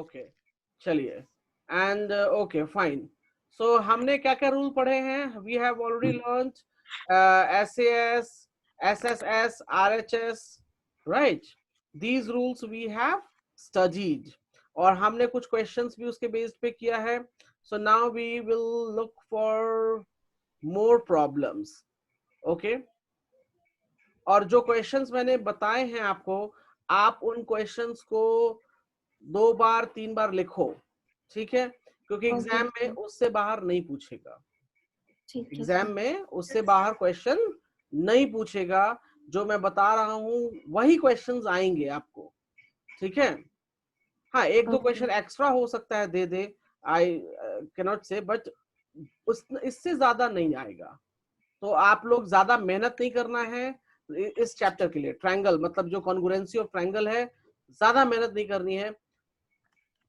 Okay चलिए and okay fine. सो हमने क्या क्या रूल पढ़े हैं? We have already learn SAS, SSS, RHS, right? These rules we have studied और हमने कुछ क्वेश्चंस भी उसके बेस्ड पे किया है. So now we will look for more problems. Okay, और जो क्वेश्चंस मैंने बताए हैं आपको, आप उन क्वेश्चंस को 2 बार 3 बार लिखो, ठीक है? क्योंकि एग्जाम में उससे बाहर नहीं पूछेगा. एग्जाम में उससे बाहर क्वेश्चन नहीं पूछेगा. जो मैं बता रहा हूं वही क्वेश्चंस आएंगे आपको, ठीक है? हाँ, एक दो क्वेश्चन एक्स्ट्रा हो सकता है दे दे, आई कैन नॉट से, बट इससे ज्यादा नहीं आएगा. तो आप लोग ज्यादा मेहनत नहीं करना है इस चैप्टर के लिए. ट्रायंगल मतलब जो कॉन्ग्रुएंसी ऑफ ट्रायंगल है, ज्यादा मेहनत नहीं करनी है.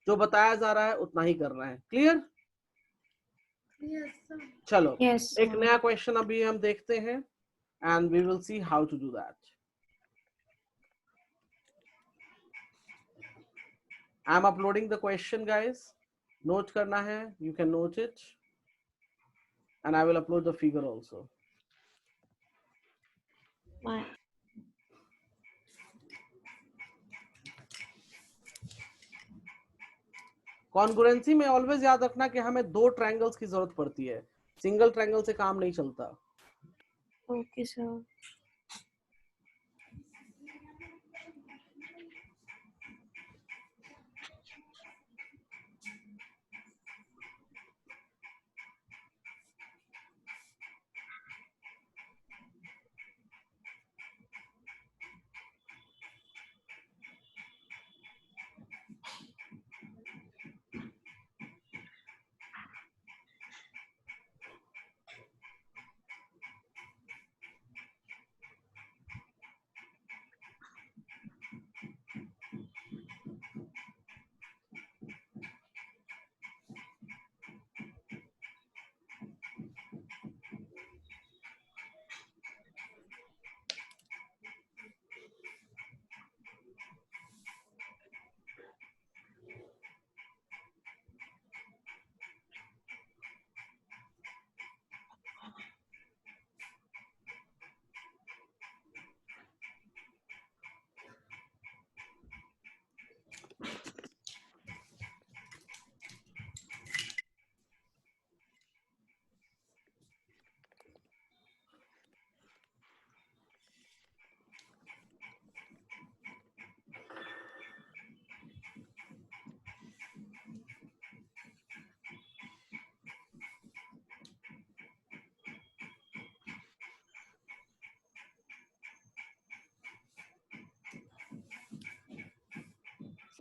जो बताया जा रहा है उतना ही करना है. क्लियर? चलो एक नया क्वेश्चन अभी हम देखते हैं and we will see how to do that. I am uploading the question guys. Note करना है, you can note it and I will upload the figure also. Congruency में ऑलवेज याद रखना कि हमें 2 ट्रायंगल्स की जरूरत पड़ती है. सिंगल ट्रायंगल से काम नहीं चलता. Okay sir.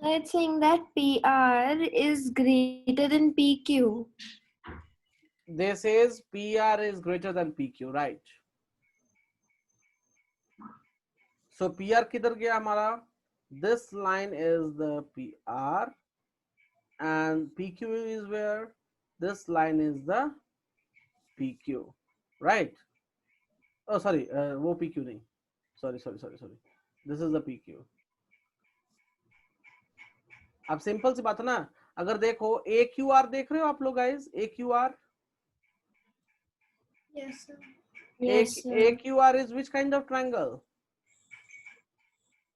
So it's saying that PR is greater than PQ. This is PR is greater than PQ, right? So PR किधर गया हमारा? This line is the PR and PQ is where? This line is the PQ, right? Oh sorry, वो PQ नहीं. Sorry. This is the PQ. अब simple सी बात है ना. अगर देखो AQR देख रहे हो आप लोग guys? AQR. Yes sir. Yes sir. AQR is which kind of triangle?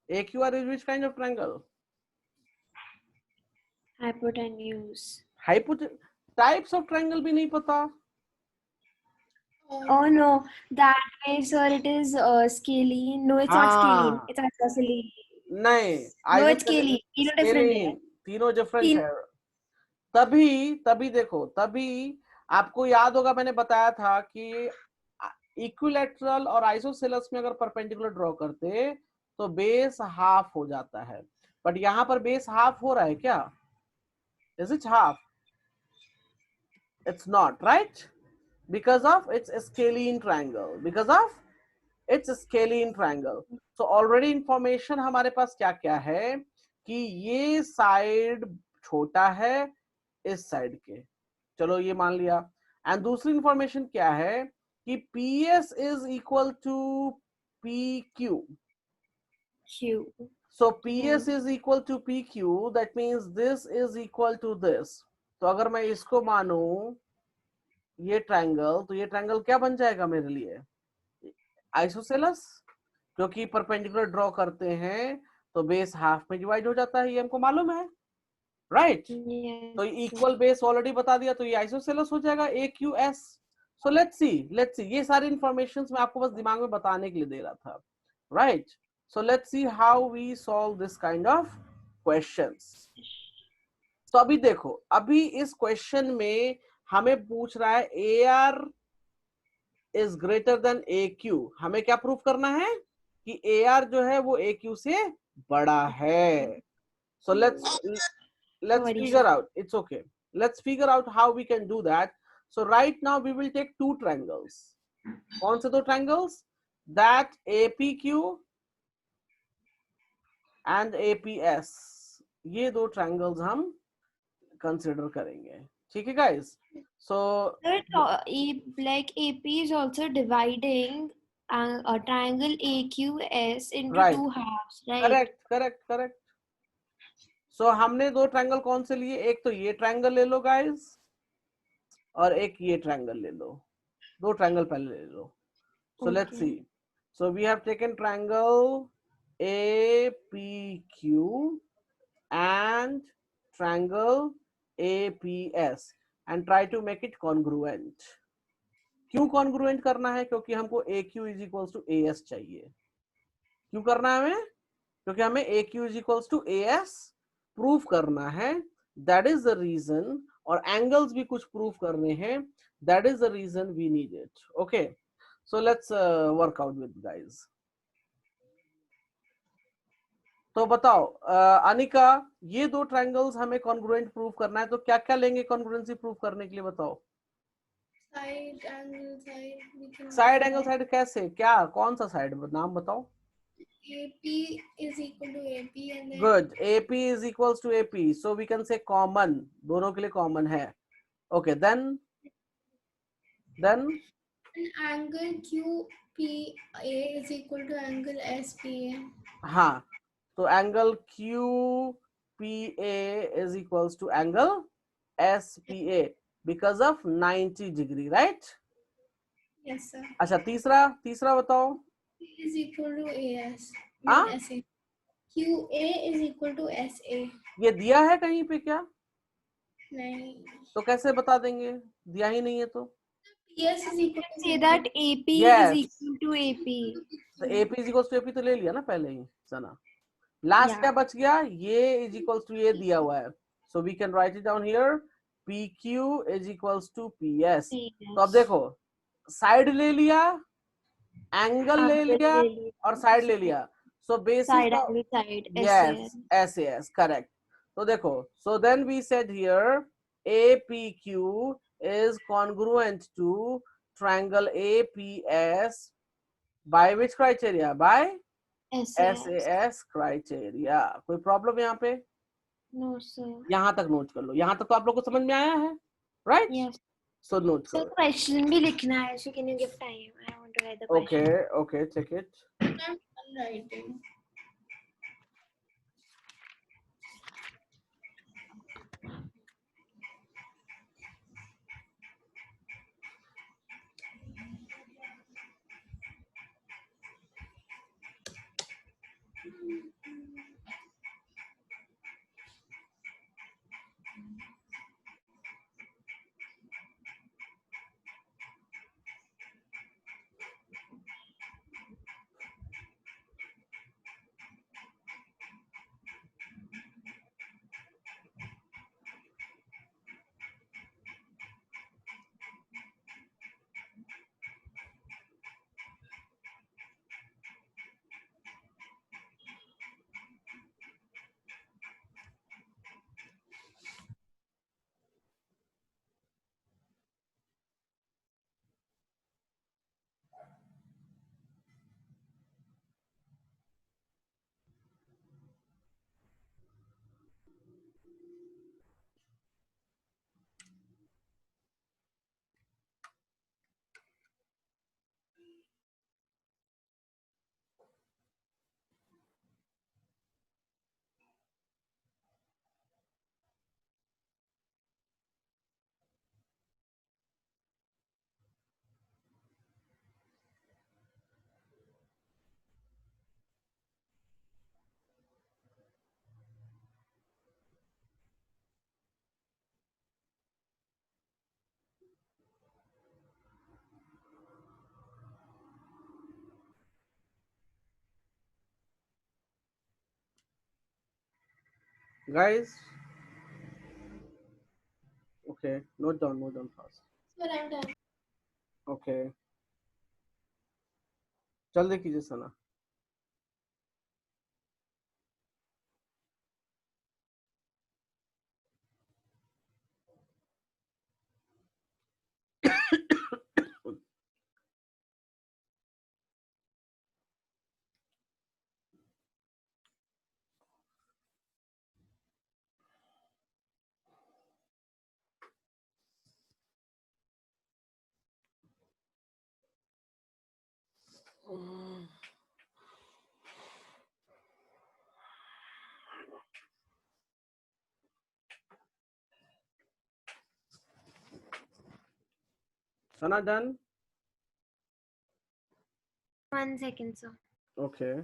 AQR is which kind of triangle? Hypotenuse. Types of triangle भी नहीं पता? Oh no, that way sir it is scalene. No, it's not scalene. It's isosceles. नहीं, No, it's scalene. तीनों different है. तीनों different है. तभी देखो, तभी आपको याद होगा मैंने बताया था कि इक्विलैटरल और आइसोसेलेस में अगर परपेंडिकुलर ड्रॉ करते तो बेस हाफ हो जाता है. बट यहाँ पर बेस हाफ हो रहा है क्या? Is it half? It's not, right? Because of its scalene triangle. Because of its scalene triangle. So already information हमारे पास क्या क्या है कि ये साइड छोटा है इस साइड के. चलो ये मान लिया. एंड दूसरी इंफॉर्मेशन क्या है कि PS is equal to PQ. Q. So PS is equal to PQ, that means this is equal to this. तो अगर मैं इसको मानूं ये ट्रायंगल, तो ये ट्रायंगल क्या बन जाएगा मेरे लिए? आइसोसेलस, क्योंकि परपेंडिकुलर ड्रॉ करते हैं तो बेस हाफ में डिवाइड हो जाता है, ये हमको मालूम है, राइट? तो इक्वल बेस ऑलरेडी बता दिया, तो ये आइसोसेलस हो जाएगा AQS. सो लेट्स सी, ये सारी इंफॉर्मेशन मैं आपको बस दिमाग में बताने के लिए दे रहा था, right? So let's see how we solve this kind of questions. तो अभी देखो, अभी इस क्वेश्चन में हमें पूछ रहा है AR is greater then AQ. हमें क्या प्रूफ करना है? कि AR जो है वो AQ से बड़ा है. सो let's figure out, it's okay, let's figure out how we can do that. So right now we will take two triangles. कौन से दो triangles? That APQ and APS. ये दो triangles हम consider करेंगे, ठीक है guys? So like AP is also dividing a triangle AQS into right, two halves, right? correct. So हमने दो ट्रायंगल कौन से लिए? एक तो ये ट्रायंगल ले लो गाइस, और एक ये ट्रायंगल ले लो. दो ट्रायंगल पहले ले लो. So let's see. So we have taken triangle APQ and triangle APS and try to make it congruent. क्यों congruent करना है? क्योंकि हमको AQ is equals to AS चाहिए. क्यों करना है हमें? क्योंकि हमें AQ is equals to AS proof करना है. That is the reason. और एंगल्स भी कुछ प्रूफ करने हैं. That is the reason we need it. Okay. So let's work out with guys. तो बताओ अनिका, ये दो ट्रायंगल्स हमें कॉन्ग्रुएंट प्रूफ करना है, तो क्या क्या लेंगे कॉन्ग्रुएंसी प्रूफ करने के लिए? बताओ. साइड एंगल साइड कैसे? क्या? कौन सा साइड? नाम बताओ. AP is equal to AP and then Good. AP is equals to AP. So we can say common. दोनों के लिए common है. Okay. Then an angle QPA is equal to angle SPA. हाँ, तो angle QPA is equals to angle SPA because of 90 degree, right? Yes sir. अच्छा, तीसरा बताओ. P is equal to AS. हाँ, SA. QA is equal to SA. ये दिया है कहीं पे क्या? नहीं. तो कैसे बता देंगे? दिया ही नहीं है तो. PS is equal to say that AP Yes. is equal to AP. तो AP is equals to AP तो ले लिया ना पहले ही सना. लास्ट क्या बच गया? ये is equals to ये दिया हुआ है. So we can write it down here. PQ is equals to PS. तो अब देखो, साइड ले लिया, एंगल ले लिया और साइड ले लिया. So basis of yes, SAS, correct. तो देखो, so then we said here APQ is congruent to triangle APS by which criteria? By SAS criteria. कोई प्रॉब्लम यहाँ पे? No sir. यहाँ तक नोट कर लो. यहाँ तक तो आप लोग को समझ में आया है, right? Yes. So note Sir, करो. question भी लिखना है. So can you give time? I want to write the question. Okay, check it. I'm writing. guys? Okay, note down fast. Sir, I'm done. Okay, जल्दी कीजिए सना. Sana done? 1 second, sir. Okay.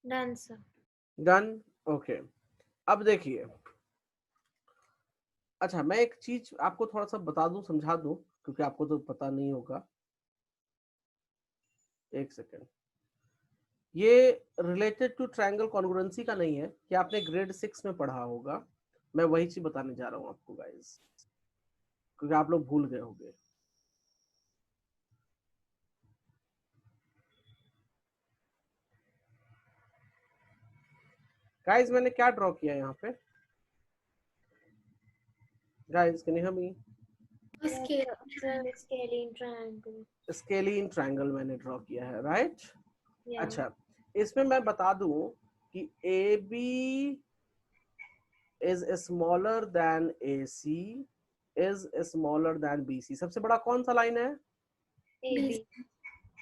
Done, sir. Done? Okay. अब देखिए, अच्छा मैं एक चीज आपको थोड़ा सा बता दूं, समझा दूं, क्योंकि आपको तो पता नहीं होगा. एक सेकेंड. ये रिलेटेड टू ट्रायंगल कॉन्ग्रुएंसी का नहीं है, कि आपने ग्रेड 6 में पढ़ा होगा. मैं वही चीज बताने जा रहा हूँ आपको गाइस, क्योंकि आप लोग भूल गए होंगे. गाइस मैंने क्या ड्रॉ किया है यहाँ पे? Guys can you hear me? Scalene triangle. Scalene triangle मैंने ड्रॉ किया है, राइट? Yeah. अच्छा, इसमें मैं बता दूं कि A B is smaller than AC is smaller than BC. सबसे बड़ा कौन सा लाइन है? AB.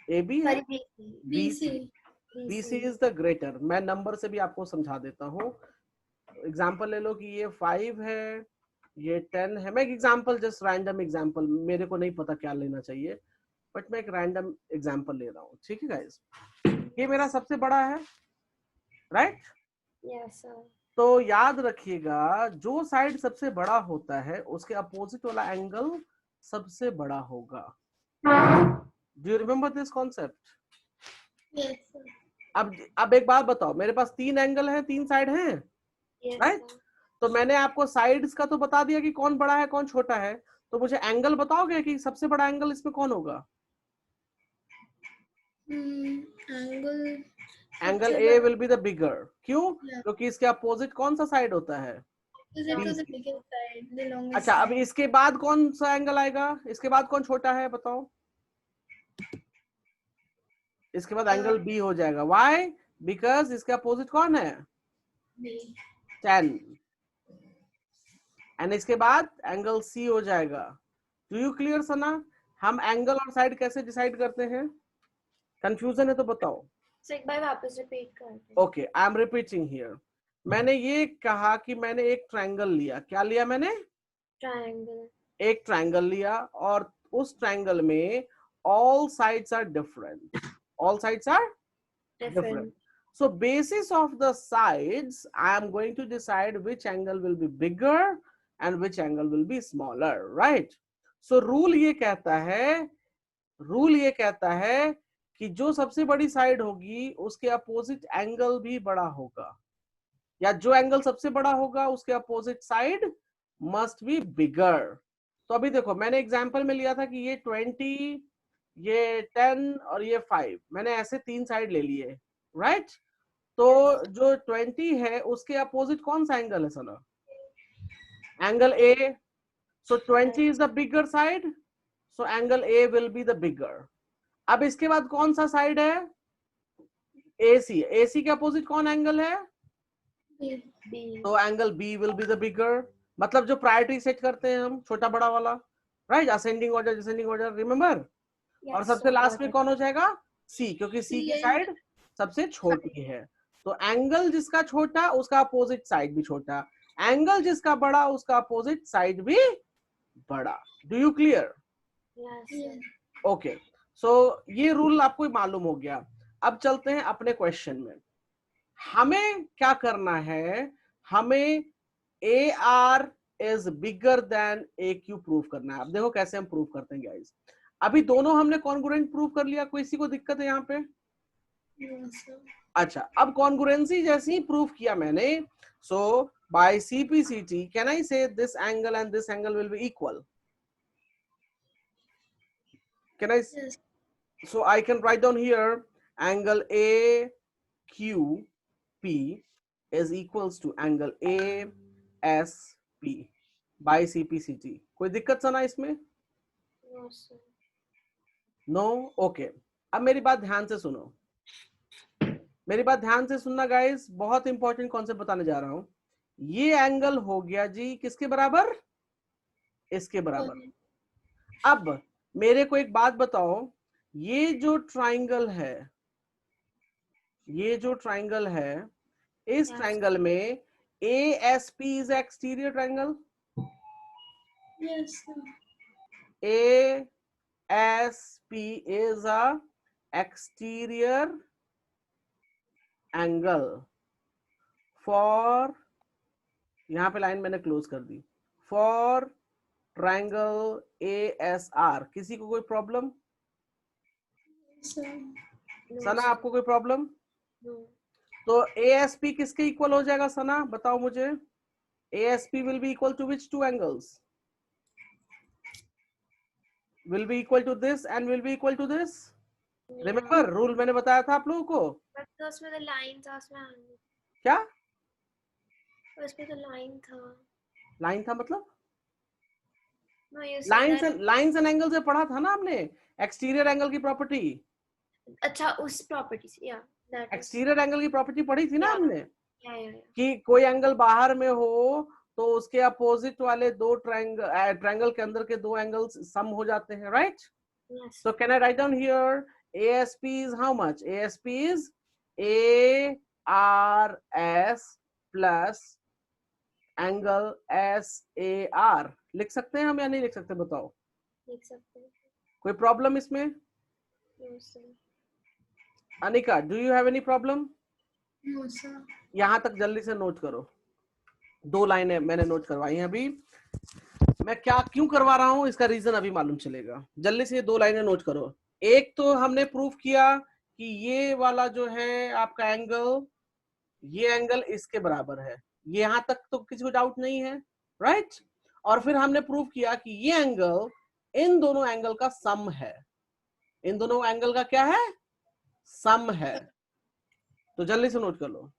AB है? Sorry, BC. BC is the greater. मैं नंबर से भी आपको समझा देता हूँ. एग्जाम्पल ले लो कि ये 5 है, ये 10 है. मैं एक एग्जाम्पल, जस्ट रैंडम एग्जाम्पल, मेरे को नहीं पता क्या लेना चाहिए, बट मैं एक रैंडम एग्जाम्पल ले रहा हूँ. ठीक है गाइस, ये मेरा सबसे बड़ा है, राइट? Yes, sir. तो याद रखिएगा, जो साइड सबसे बड़ा होता है उसके अपोजिट वाला एंगल सबसे बड़ा होगा. Do you remember this concept? Yes, sir. अब एक बात बताओ, मेरे पास 3 एंगल है, 3 साइड हैं, Yes, राइट? sir. तो मैंने आपको साइड्स का तो बता दिया कि कौन बड़ा है कौन छोटा है. तो मुझे एंगल बताओगे कि सबसे बड़ा एंगल इसमें कौन होगा? Angle. Angle A will be the बिगर. क्यों? Yeah. क्योंकि इसके अपोजिट कौन सा साइड होता है? Is it to BC. the bigger side, the longest अच्छा, अब side? इसके बाद कौन सा एंगल आएगा? इसके बाद कौन छोटा है बताओ? इसके बाद एंगल बी हो जाएगा. व्हाई? बिकॉज इसके अपोजिट कौन है? B. 10. एंड इसके बाद एंगल सी हो जाएगा. डू यू क्लियर सना? हम एंगल और साइड कैसे डिसाइड करते हैं? कंफ्यूजन है तो बताओ. So एक बार वापस रिपीट कर दे. Okay, I am repeating here. मैंने ये कहा कि मैंने एक ट्रायंगल लिया. क्या लिया मैंने? Triangle. एक ट्रायंगल लिया, और उस ट्रायंगल में all sides are different. All sides are different. So basis of the sides, I am going to decide which angle will be bigger, and which angle will be smaller, right? So rule ये कहता है कि जो सबसे बड़ी side होगी उसके opposite angle भी बड़ा होगा, या जो एंगल सबसे बड़ा होगा उसके opposite side must be bigger. तो अभी देखो मैंने एग्जांपल में लिया था कि ये 20, ये 10 और ये 5, मैंने ऐसे 3 साइड ले लिए, राइट? तो जो 20 है उसके अपोजिट कौन सा एंगल है Sana? Angle A. So 20 is the bigger side, so angle A will be the bigger. अब इसके बाद कौन सा साइड है? AC। AC के अपोजिट कौन एंगल है? तो angle B will be the bigger. मतलब जो प्रायोरिटी सेट करते हैं हम, छोटा बड़ा वाला, right? Ascending order, descending order, remember? और सबसे लास्ट में कौन हो जाएगा? सी, क्योंकि सी की साइड सबसे छोटी है। तो एंगल जिसका छोटा उसका अपोजिट साइड भी छोटा, एंगल जिसका बड़ा उसका अपोजिट साइड भी बड़ा। Do you clear? ओके, सो ये रूल आपको मालूम हो गया। अब चलते हैं अपने क्वेश्चन में। हमें क्या करना है? हमें AR is bigger than AQ prove करना है। अब देखो कैसे हम प्रूव करते हैं गाइस। अभी दोनों हमने कॉन्ग्रुएंट प्रूव कर लिया, किसी को दिक्कत है यहाँ पे? अच्छा, अब कॉन्ग्रुएंसी जैसे ही प्रूव किया मैंने, सो बाय CPCT कैन आई से this angle and this angle will be equal? Can I? So I can write down here angle AQP is equals to angle ASP by CPCT। कोई दिक्कत सना इसमें? No? Okay, अब मेरी बात ध्यान से सुनो, मेरी बात ध्यान से सुनना गाइस, बहुत इंपॉर्टेंट कॉन्सेप्ट बताने जा रहा हूं। ये एंगल हो गया जी किसके बराबर? इसके बराबर। अब मेरे को एक बात बताओ, ये जो ट्राइंगल है, ये जो ट्राइंगल है, इस ट्राइंगल में ASP is exterior triangle? ASP is a exterior angle for, यहां पे लाइन मैंने क्लोज कर दी, फॉर ट्राइंगल ASR। किसी को कोई प्रॉब्लम? सना आपको कोई प्रॉब्लम? तो ASP किसके इक्वल हो जाएगा सना, बताओ मुझे? ASP will be equal to which two angles? Will be equal to this and will be equal to this। Remember rule मैंने बताया था आप लोगों को? तो उसमें तो लाइन था, उसमें क्या? उसमें तो लाइन था। लाइन था मतलब? No, you said lines and angle से पढ़ा था ना आपने, एक्सटीरियर एंगल की प्रॉपर्टी। अच्छा, उस प्रॉपर्टी से, या एक्सटीरियर एंगल की प्रॉपर्टी पढ़ी थी ना हमने, या कि कोई एंगल बाहर में हो तो उसके अपोजिट वाले दो ट्रायंगल के अंदर के दो एंगल्स सम हो जाते हैं, right? So can I write down here ASP is how much? ASP is ARS plus angle SAR। लिख सकते हैं हम या नहीं लिख सकते, बताओ? लिख सकते हैं। कोई प्रॉब्लम इसमें? No, sir. Anika, do you have any problem? No, sir. यहां तक जल्दी से नोट करो, 2 लाइनें मैंने नोट करवाई हैं अभी। मैं क्या क्यों करवा रहा हूं इसका रीजन अभी मालूम चलेगा। जल्दी से 2 लाइनें नोट करो। एक तो हमने प्रूफ किया कि ये वाला जो है आपका एंगल, ये एंगल इसके बराबर है, यहां तक तो किसी को डाउट नहीं है, राइट? और फिर हमने प्रूफ किया कि ये एंगल इन दोनों एंगल का सम है। इन दोनों एंगल का क्या है? सम है। तो जल्दी से नोट कर लो।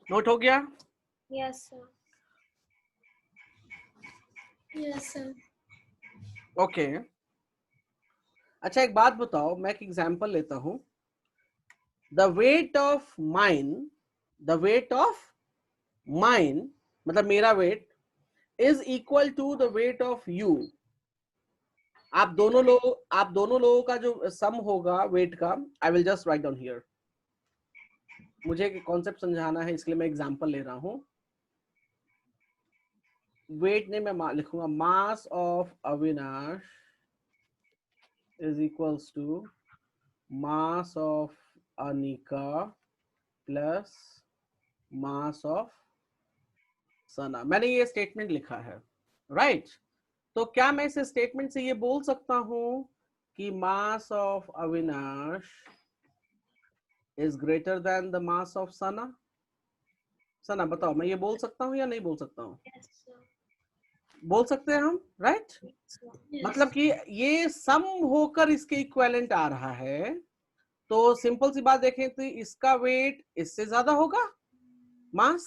नोट हो गया? Yes, sir. Yes, sir. Okay अच्छा, एक बात बताओ, मैं एक एग्जांपल लेता हूं। The weight of mine, the weight of mine मतलब मेरा weight is equal to the weight of you. आप दोनों लोगों का जो सम होगा वेट का, I will just write down here. मुझे कॉन्सेप्ट समझाना है इसलिए मैं एग्जांपल ले रहा हूं। वेट ने मैं लिखूंगा mass of Avinash is equals to mass of Anika plus mass of Sana. मैंने ये स्टेटमेंट लिखा है, राइट? तो क्या मैं इस स्टेटमेंट से ये बोल सकता हूं कि mass of Avinash is greater than the mass of Sana? Sana बताओ, मैं ये बोल सकता हूँ या नहीं बोल सकता हूँ? Yes, sir. बोल सकते हैं हम, राइट? Yes. मतलब कि ये सम होकर इसके इक्विवेलेंट आ रहा है, तो सिंपल सी बात देखें तो इसका वेट इससे ज्यादा होगा, mass,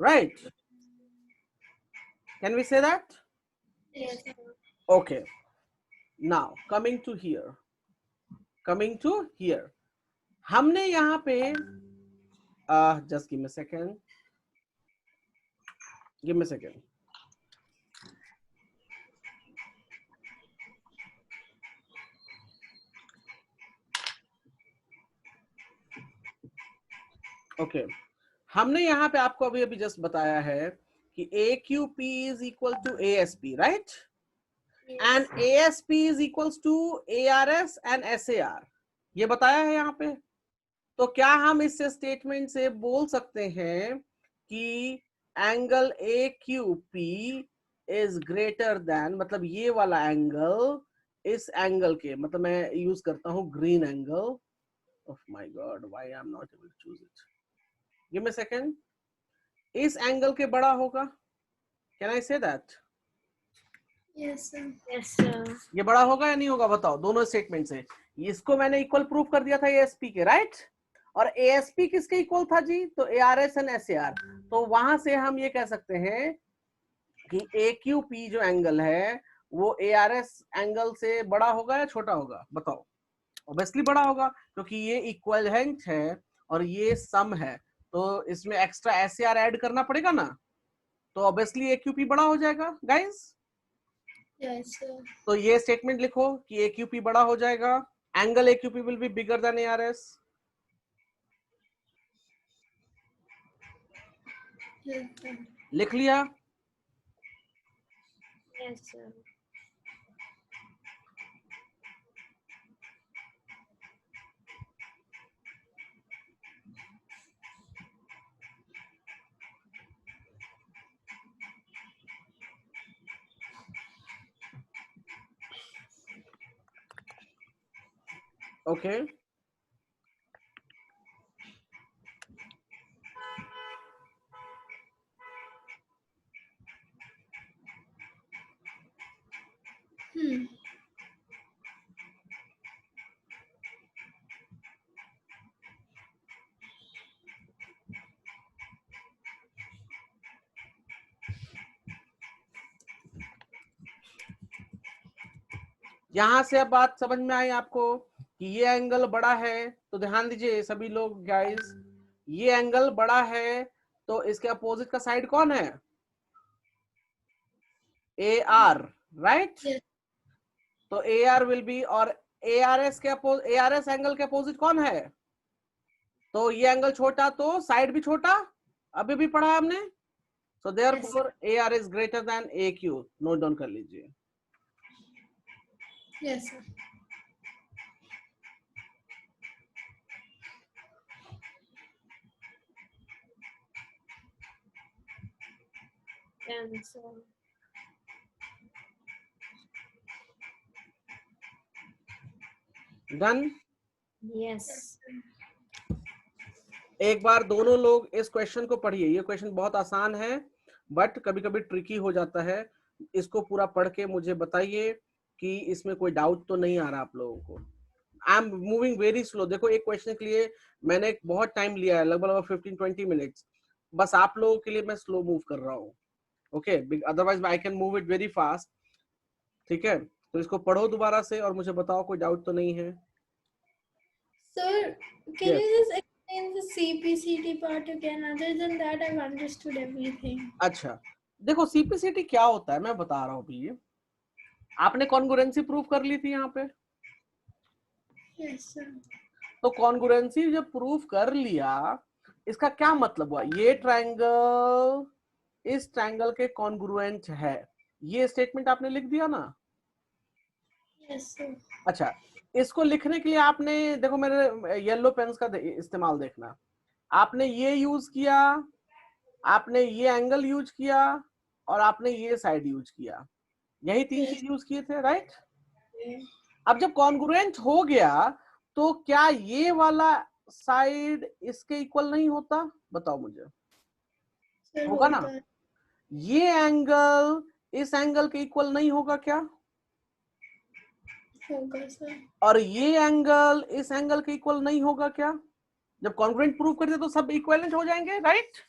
right? Can we say that? Yes, sir. Okay, now coming to here, हमने यहाँ पे just give me a second. Okay, हमने यहाँ पे आपको अभी जस्ट बताया है कि AQP is equal to ASP, right? And ASP is equals to ARS and SAR, ये बताया है यहाँ पे। तो क्या हम इस स्टेटमेंट से बोल सकते हैं कि angle AQP is greater then, मतलब ये वाला एंगल इस एंगल के, मतलब मैं यूज करता हूं green angle, of my god why I am not able to choose it, give me a second, इस एंगल के बड़ा होगा। Can I say that? Yes, sir. Yes, sir. ये बड़ा होगा या नहीं होगा बताओ, दोनों स्टेटमेंट से। इसको मैंने इक्वल प्रूव कर दिया था ASP के, राइट? और ASP किसके इक्वल था जी? तो ARS एंड SAR। तो वहां से हम ये कह सकते हैं कि AQP जो एंगल है वो ARS एंगल से बड़ा होगा या छोटा होगा बताओ? ऑब्वियसली बड़ा होगा, क्योंकि ये इक्विवेलेंट है और ये सम है, तो इसमें एक्स्ट्रा SAR ऐड करना पड़ेगा ना, तो ऑब्वियसली AQP बड़ा हो जाएगा गाइस। Yes, sir. तो ये स्टेटमेंट लिखो कि AQP बड़ा हो जाएगा, angle AQP will be bigger than ARS। Yes, sir. लिख लिया? Yes, sir. ओके, यहां से अब बात समझ में आई आपको कि ये एंगल बड़ा है, तो ध्यान दीजिए सभी लोग गाइस, ये एंगल बड़ा है तो इसके अपोजिट का साइड कौन है? AR, right? Yes. तो AR विल बी, और ARS एंगल के अपोजिट कौन है? तो ये एंगल छोटा तो साइड भी छोटा, अभी भी पढ़ा है हमने। So therefore AR is greater then AQ, note down कर लीजिए। Yes, sir. Yes, sir. Done? Yes. एक बार दोनों लोग इस क्वेश्चन को पढ़िए, ये क्वेश्चन बहुत आसान है बट कभी कभी ट्रिकी हो जाता है। इसको पूरा पढ़ के मुझे बताइए कि इसमें कोई डाउट तो नहीं आ रहा आप लोगों को। I am moving very slow. देखो एक क्वेश्चन के लिए मैंने बहुत टाइम लिया है, लगभग 15-20 मिनट्स, बस आप लोगों के लिए मैं स्लो मूव कर रहा हूँ। Okay, otherwise I can move it very fast. ठीक है, तो इसको पढ़ो दोबारा से और मुझे बताओ कोई डाउट तो नहीं है। Sir, can you just explain the CPCT part again? Other than that, I've understood everything. अच्छा, देखो CPCT क्या होता है मैं बता रहा हूँ अभी। आपने कॉन्ग्रुएंसी प्रूव कर ली थी यहाँ पे। Yes, sir. तो कॉन्ग्रुएंसी जब प्रूव कर लिया, इसका क्या मतलब हुआ? ये ट्रायंगल इस ट्रायंगल के कॉन्ग्रुएंट है, ये स्टेटमेंट आपने लिख दिया ना। Yes, sir. अच्छा, इसको लिखने के लिए आपने देखो मेरे येलो पेन्स का इस्तेमाल देखना। आपने ये यूज किया, आपने ये एंगल यूज किया, और आपने ये साइड यूज किया, यही तीन Yes. चीज यूज किए थे, राइट? Yeah. अब जब कॉन्ग्रुएंट हो गया तो क्या ये वाला साइड इसके इक्वल नहीं होता? बताओ मुझे। Sir, होगा ना? होता है. ये एंगल इस एंगल के इक्वल नहीं होगा क्या? होगा सर. और ये एंगल इस एंगल के इक्वल नहीं होगा क्या? जब कॉन्ग्रुएंट प्रूव करते तो सब इक्विवेलेंट हो जाएंगे, राइट?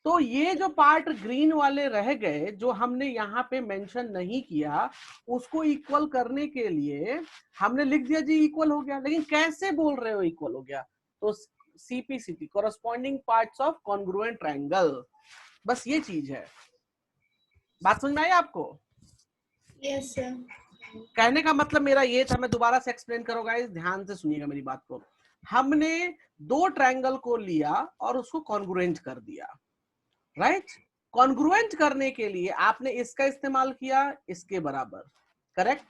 तो ये जो पार्ट ग्रीन वाले रह गए, जो हमने यहाँ पे मेंशन नहीं किया, उसको इक्वल करने के लिए हमने लिख दिया जी इक्वल हो गया। लेकिन कैसे बोल रहे हो इक्वल हो गया? तो CPCT, corresponding parts of congruent triangle, बस ये चीज है। बात समझ में आई आपको? Yes, sir. कहने का मतलब मेरा ये था, मैं दोबारा से एक्सप्लेन करूंगा, इस ध्यान से सुनिएगा मेरी बात को। हमने दो ट्रायंगल को लिया और उसको कॉन्ग्रुएंट कर दिया, राइट? कॉन्ग्रुएंट करने के लिए आपने इसका इस्तेमाल किया इसके बराबर, करेक्ट?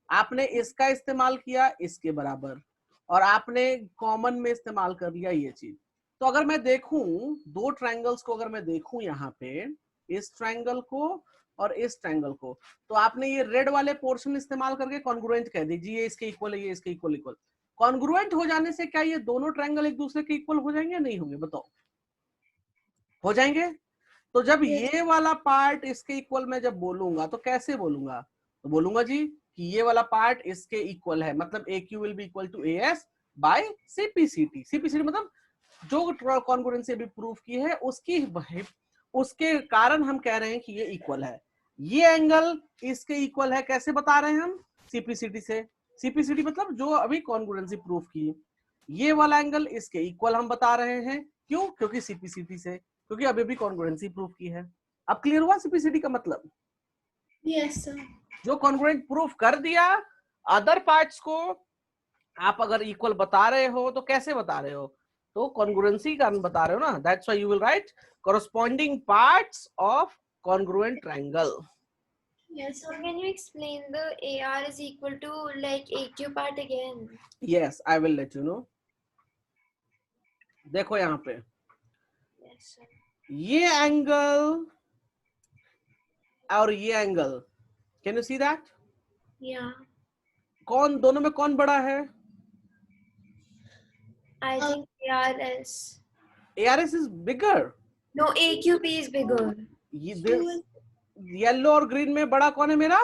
आपने इसका इस्तेमाल किया इसके बराबर, और आपने कॉमन में इस्तेमाल कर लिया ये चीज। तो अगर मैं देखूं दो ट्रायंगल्स को, अगर मैं देखूं यहाँ पे इस ट्रायंगल को और इस ट्रायंगल को, तो आपने ये रेड वाले पोर्शन इस्तेमाल करके कॉन्ग्रुएंट कह दीजिए, ये इसके इक्वल है, ये इसके इक्वल इक्वल। कॉन्ग्रुएंट हो जाने से क्या ये दोनों ट्रायंगल एक दूसरे के इक्वल हो जाएंगे या नहीं होंगे? बताओ। हो जाएंगे। तो जब Yes. ये वाला पार्ट इसके इक्वल मैं जब बोलूंगा तो कैसे बोलूंगा? तो बोलूंगा जी कि ये वाला पार्ट इसके इक्वल है, मतलब AQ will be equal to AS by CPCT। CPCT मतलब जो कॉन्ग्रुएंसी अभी प्रूफ की है उसके कारण हम कह रहे हैं कि ये इक्वल है। ये एंगल इसके इक्वल है, कैसे बता रहे हैं हम? CPCT से। CPCT मतलब जो अभी कॉन्ग्रुएंसी प्रूफ की, ये वाला एंगल इसके इक्वल हम बता रहे हैं। क्यों? क्योंकि CPCT से, क्योंकि अभी भी कॉन्ग्रुएंसी प्रूफ की है। अब क्लियर हुआ CPCT का मतलब? Yes, sir. जो कॉन्ग्रुएंट प्रूफ कर दिया, अदर पार्ट्स को आप अगर इक्वल बता रहे हो तो कैसे बता रहे हो? तो कॉन्ग्रुएंसी का बता रहे हो ना। That's why you will write corresponding parts of congruent triangle. Yes, So sir. can you explain the AR is equal to like AQ part again? Yes, I will let you know. देखो यहाँ पे Yes, sir. ये angle और ये angle, can you see that? Yeah. कौन दोनों में कौन बड़ा है? I think ARS. ARS is bigger. No, AQP is bigger. Yellow और ग्रीन में बड़ा कौन है मेरा?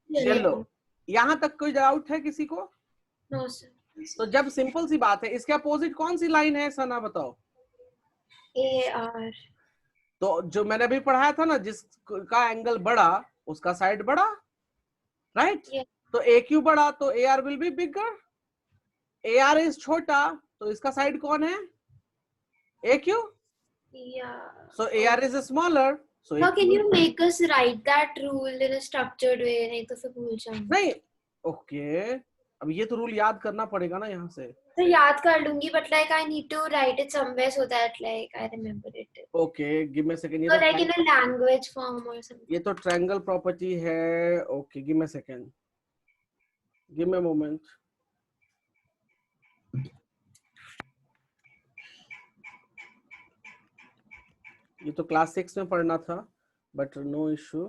येलो। Yellow. यहाँ तक कोई डाउट है किसी को? No, sir. तो जब सिंपल सी बात है, इसके अपोजिट कौन सी लाइन है सना, बताओ? AR. तो जो मैंने अभी पढ़ाया था ना, जिसका एंगल बड़ा उसका साइड बड़ा, राइट? Yeah. तो AQ बड़ा तो AR will be bigger. AR is छोटा तो इसका साइड कौन है? AQ. Yeah. So AR is smaller. So How AQ can you make us write that rule in a structured way? नहीं तो फिर भूल जाऊंगी. नहीं, ओके, अब ये तो रूल याद करना पड़ेगा ना यहाँ से। तो याद कर लूंगी, but like I need to write it somewhere so that like I remember it. Okay, give me second. ये So तो like in a language form or something. ये तो ट्रायंगल प्रॉपर्टी है। Okay, give me second, give me moment. ये तो class 6 में पढ़ना था, बट नो इशू।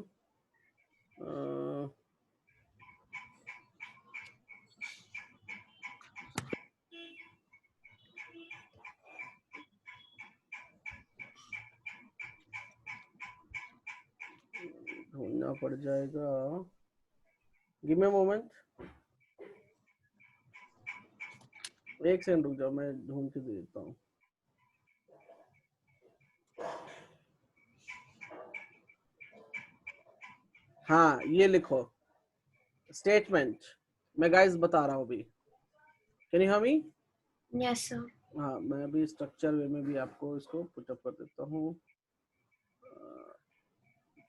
ढूंढना पड़ जाएगा, गिव मी मोमेंट। एक सेकंड रुक जाओ, मैं ढूंढ के दे देता हूँ। हाँ, ये लिखो स्टेटमेंट, मैं गाइस बता रहा हूँ अभी। Can you hear me? Yes, sir. हाँ, मैं अभी स्ट्रक्चर वे में भी आपको इसको पुट अप कर देता हूँ।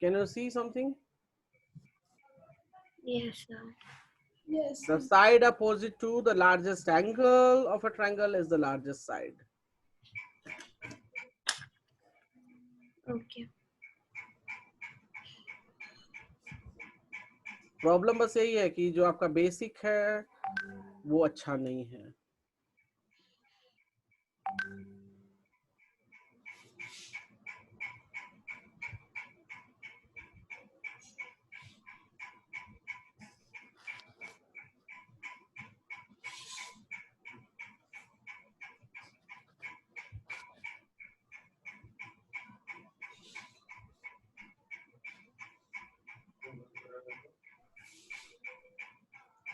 Can you see something? Yes, sir. Yes. The Sir. side opposite to the largest angle of a triangle is the largest side. Okay. Problem बस यही है कि जो आपका बेसिक है वो अच्छा नहीं है.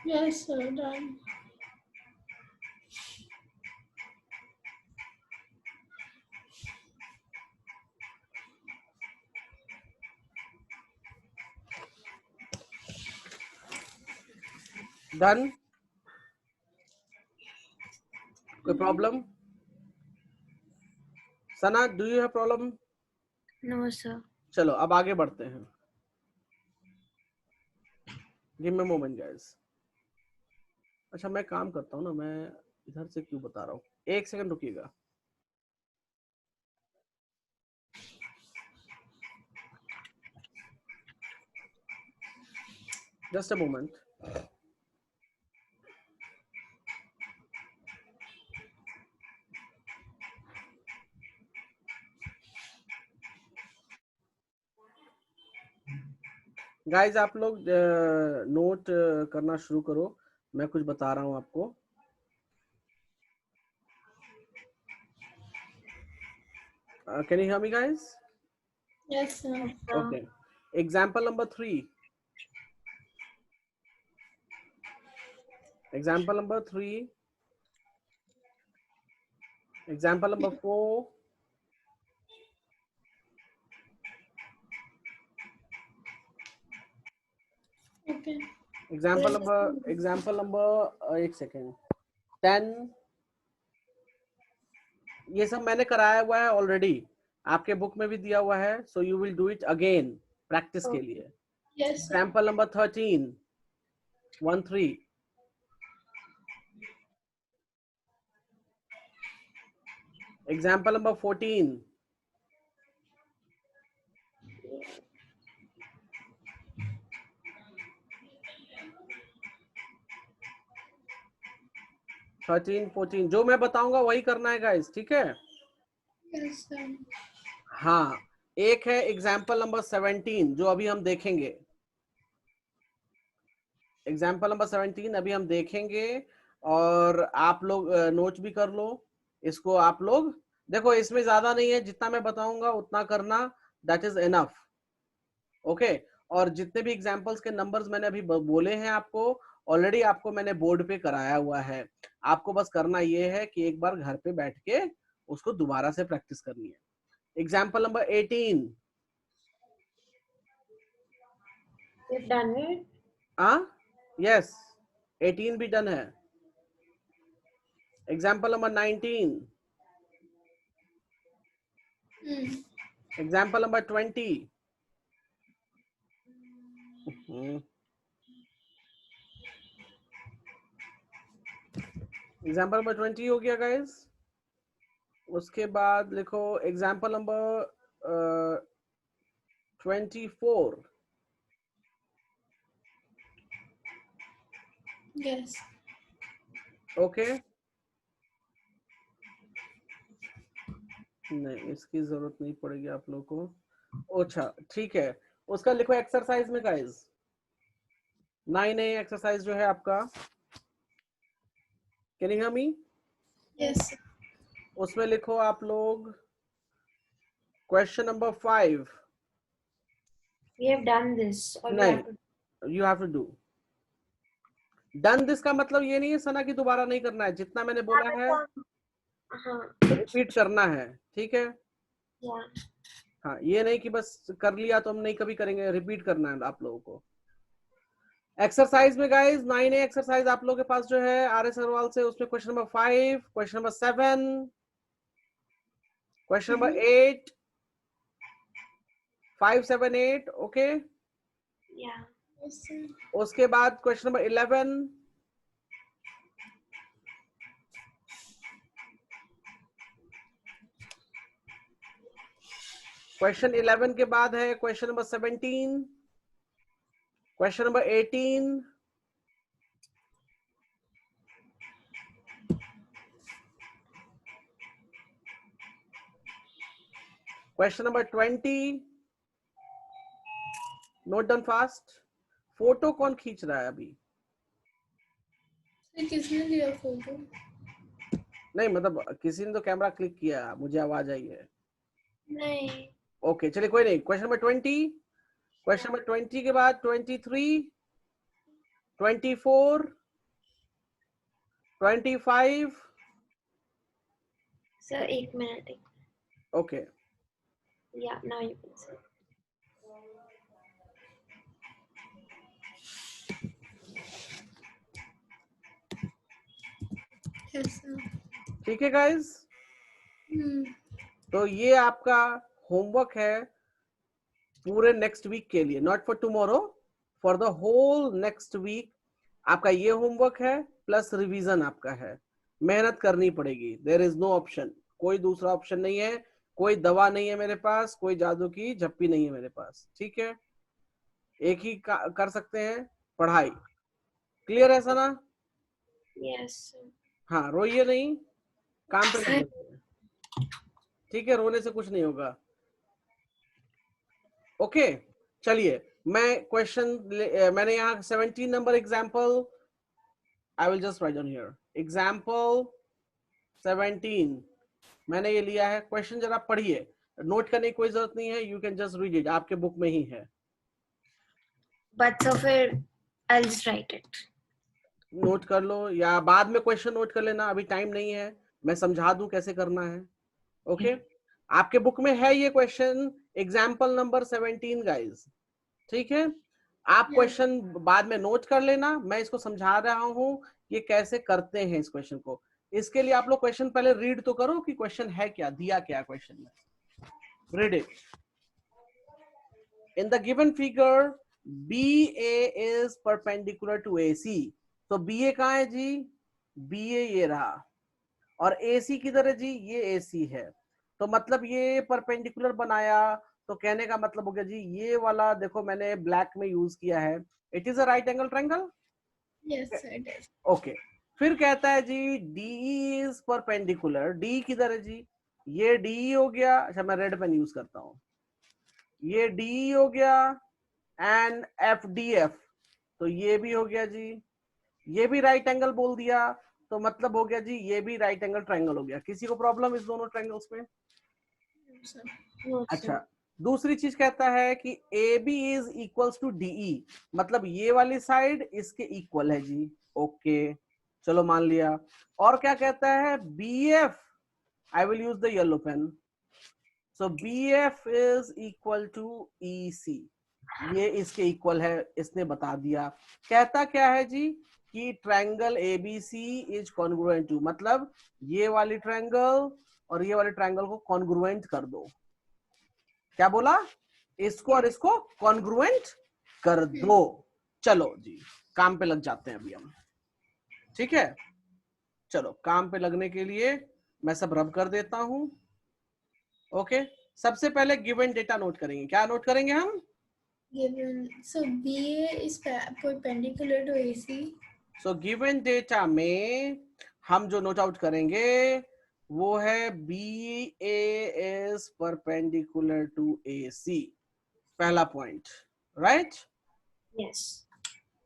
Yes, sir. Done. Done? कोई problem? Sana, do you have problem? No, sir. चलो अब आगे बढ़ते हैं. Give me moment guys. अच्छा मैं काम करता हूँ ना, मैं इधर से क्यों बता रहा हूँ, एक सेकंड रुकिएगा. Just a moment. गाइस आप लोग नोट करना शुरू करो, मैं कुछ बता रहा हूँ आपको. Can you hear me guys? Yes, sir. Okay. Example number 3. Example number 3. Example number 4. Okay. Example number एक सेकेंड. 10. ये सब मैंने कराया हुआ है ऑलरेडी, आपके बुक में भी दिया हुआ है. So you will do it again practice के लिए. Yes, sir. Example number 13. 1-3. Example number 14. Thirteen 14. जो मैं बताऊंगा वही करना है गाइस, ठीक है? Yes, sir. हाँ, एक है एग्जाम्पल नंबर 17 जो अभी हम देखेंगे. एग्जाम्पल नंबर 17 अभी हम देखेंगे, और आप लोग नोट भी कर लो इसको. आप लोग देखो, इसमें ज्यादा नहीं है, जितना मैं बताऊंगा उतना करना, दैट इज इनफ. ओके. और जितने भी एग्जाम्पल्स के नंबर्स मैंने अभी बोले हैं आपको, ऑलरेडी आपको मैंने बोर्ड पे कराया हुआ है. आपको बस करना ये है कि एक बार घर पे बैठ के उसको दोबारा से प्रैक्टिस करनी है. Example number 18. You've done it? Yes, 18 भी डन है. Example number 19. Example number 20. Example number 20 हो गया गाइस. उसके बाद लिखो एग्जाम्पल नंबर 24. Yes. ओके. नहीं, इसकी जरूरत नहीं पड़ेगी आप लोगों को. अच्छा ठीक है, उसका लिखो एक्सरसाइज में गाइस. 9A एक्सरसाइज जो है आपका, can you hear me? Yes. उसमें लिखो आप लोग question number 5. We have done this. Or we नहीं, have to... you have to do. Done this का मतलब ये नहीं है सना कि दोबारा नहीं करना है, जितना मैंने बोला है हाँ. रिपीट करना है, ठीक है? Yeah. हाँ, ये नहीं कि बस कर लिया तो हम नहीं कभी करेंगे, रिपीट करना है आप लोगों को. एक्सरसाइज में गाइस 9A एक्सरसाइज आप लोगों के पास जो है RS अग्रवाल से, उसमें question number 5, question number 7, question number 8, 5, 7, 8. Okay. Yeah. Yes, sir. उसके बाद क्वेश्चन नंबर 11, क्वेश्चन 11 के बाद है question number 17, question number 18, question number 20। Note down fast. Photo कौन खींच रहा है अभी? सर किसने लिया फोटो? नहीं मतलब किसी ने तो कैमरा क्लिक किया, मुझे आवाज आई है। नहीं। ओके चलिए कोई नहीं। क्वेश्चन नंबर 20, क्वेश्चन नंबर 20 के बाद 23, 24, 25। Sir, एक minute. Okay Yeah, now you can say. Yes, sir. ठीक है गाइस। तो ये आपका होमवर्क है पूरे नेक्स्ट वीक के लिए, not for tomorrow, for the whole next week. आपका ये होमवर्क है प्लस रिवीजन आपका है। मेहनत करनी पड़ेगी, देयर इज नो ऑप्शन, कोई दूसरा ऑप्शन नहीं है, कोई दवा नहीं है मेरे पास, कोई जादू की झप्पी नहीं है मेरे पास। ठीक है, एक ही कर सकते हैं, पढ़ाई। क्लियर है सना? Yes, sir. हाँ रोइए नहीं, काम पे लग जाइए। ठीक है, रोने से कुछ नहीं होगा। ओके चलिए, मैं क्वेश्चन मैंने यहाँ 17 number example, I will just write down here example 17 मैंने ये लिया है। क्वेश्चन जरा पढ़िए, नोट करने की कोई जरूरत नहीं है, you can just read it, आपके बुक में ही है। But so फिर I'll just write it. Note कर लो या बाद में क्वेश्चन नोट कर लेना, अभी टाइम नहीं है, मैं समझा दूं कैसे करना है। ओके आपके बुक में है ये क्वेश्चन, एग्जाम्पल नंबर 17 गाइज। ठीक है, आप क्वेश्चन बाद में नोट कर लेना, मैं इसको समझा रहा हूं ये कैसे करते हैं इस क्वेश्चन को। इसके लिए आप लोग क्वेश्चन पहले रीड तो करो कि क्वेश्चन है क्या, दिया क्या क्वेश्चन में। Read it. In the given figure BA is perpendicular to AC। तो BA कहाँ है जी? BA ये रहा, और AC किधर है जी? ये AC है। तो मतलब ये परपेंडिकुलर बनाया, तो कहने का मतलब हो गया जी ये वाला देखो मैंने ब्लैक में यूज किया है, it is a right angle triangle. Yes, sir, it is. Okay फिर कहता है जी DE इज परपेंडिकुलर, D किधर है जी? ये DE हो गया। अच्छा मैं रेड पेन यूज करता हूँ, ये DE हो गया एंड FDF, तो ये भी हो गया जी, ये भी राइट एंगल बोल दिया, तो मतलब हो गया जी ये भी राइट एंगल ट्रायंगल हो गया। किसी को प्रॉब्लम इस दोनों ट्रायंगल्स में? Sir. No, अच्छा sir. दूसरी चीज कहता है कि AB is equals to DE, मतलब ये वाली साइड इसके इक्वल है जी। ओके चलो मान लिया। और क्या कहता है? BF, I will use the yellow pen, so BF is equal to EC, ये इसके इक्वल है, इसने बता दिया। कहता क्या है जी कि triangle ABC is congruent to, मतलब ये वाली ट्रायंगल और ये वाले ट्रायंगल को कॉन्ग्रुएंट कर दो। क्या बोला? इसको और इसको कॉन्ग्रुएंट कर दो। चलो जी काम पे लग जाते हैं अभी हम। ठीक है चलो काम पे लगने के लिए मैं सब रब कर देता हूं। ओके सबसे पहले गिवन डेटा नोट करेंगे। क्या नोट करेंगे हम? Given, so BA is perpendicular to AC. So given data में हम जो नोट आउट करेंगे वो है BA is perpendicular to AC, पहला पॉइंट, राइट? Yes.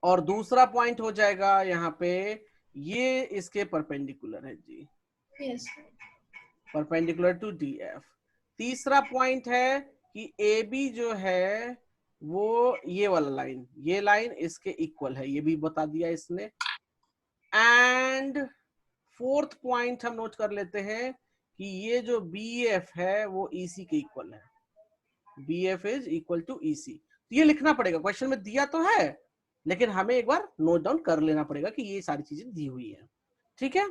और दूसरा पॉइंट हो जाएगा यहाँ पे ये इसके परपेंडिकुलर है जी, Yes, sir. Perpendicular to DF। तीसरा पॉइंट है कि AB जो है वो ये वाला लाइन, ये लाइन इसके इक्वल है, ये भी बता दिया इसने। एंड फोर्थ पॉइंट हम नोट कर लेते हैं कि ये जो BF है वो EC के इक्वल है, BF is equal to EC। तो ये लिखना पड़ेगा, क्वेश्चन में दिया तो है लेकिन हमें एक बार नोट डाउन कर लेना पड़ेगा कि ये सारी चीजें दी हुई है। ठीक है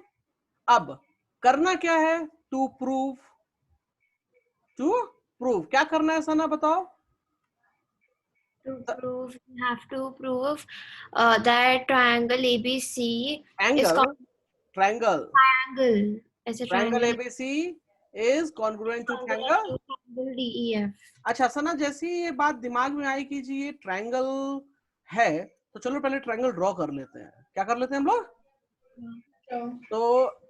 अब करना क्या है? टू प्रूव, क्या करना है सना बताओ? To prove, you have to prove that triangle ABC is angle, triangle, triangle as a triangle triangle ABC is congruent to congruent triangle. to triangle DEF. अच्छा सना, जैसे ही ये बात दिमाग में आई कि जी ये ट्रायंगल है, तो चलो पहले ट्रायंगल ड्रॉ कर लेते हैं। क्या कर लेते हैं हम लोग? तो